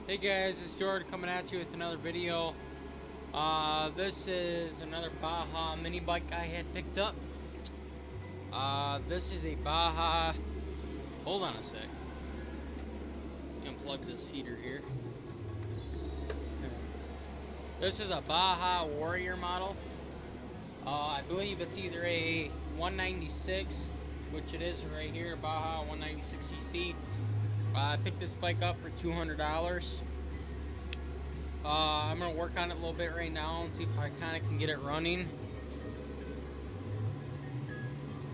Hey guys, it's Jordan coming at you with another video. This is another Baja mini bike I had picked up. This is a Baja. Hold on a sec. Unplug this heater here. This is a Baja Warrior model. I believe it's either a 196, which it is right here, Baja 196cc. I picked this bike up for $200. I'm going to work on it a little bit right now and see if I kind of can get it running.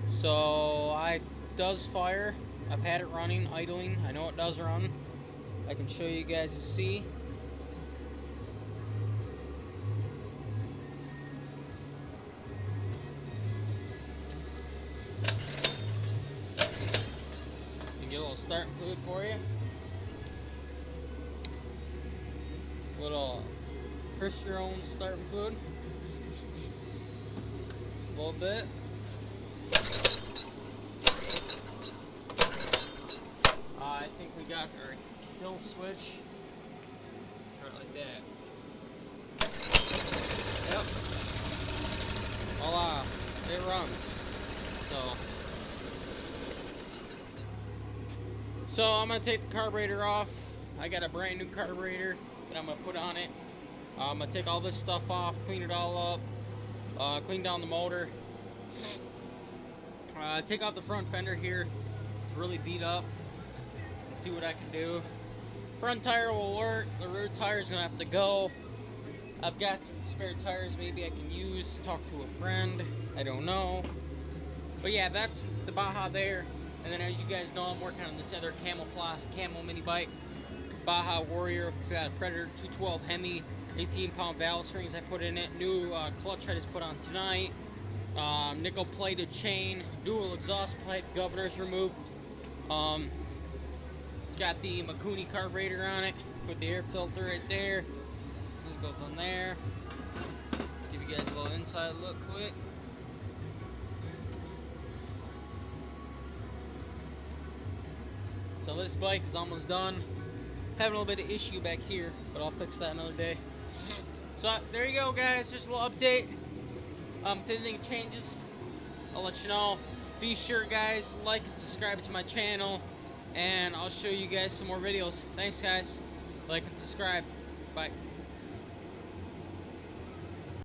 So it does fire. I've had it running, idling. I know it does run. I can show you guys to see. Get a little starting fluid for you. Little crisp your own starting fluid. A little bit. I think we got our kill switch. Right like that. Yep. Voila. It runs. So I'm going to take the carburetor off. I got a brand new carburetor that I'm going to put on it. I'm going to take all this stuff off, clean it all up, clean down the motor. Take out the front fender here. It's really beat up. And see what I can do. Front tire will work. The rear tire is going to have to go. I've got some spare tires maybe I can use. Talk to a friend. I don't know. But yeah, that's the Baja there. And then as you guys know, I'm working on this other camo mini bike, Baja Warrior. It's got a Predator 212 Hemi, 18-pound valve springs I put in it, new clutch I just put on tonight, nickel plated chain, dual exhaust pipe, governors removed. It's got the Makuni carburetor on it with the air filter right there. This goes on there. Give you guys a little inside look quick. So this bike is almost done. Having a little bit of issue back here, but I'll fix that another day. So there you go, guys. Just a little update. If anything changes, I'll let you know. Be sure, guys, like and subscribe to my channel, and I'll show you guys some more videos. Thanks, guys. Like and subscribe. Bye.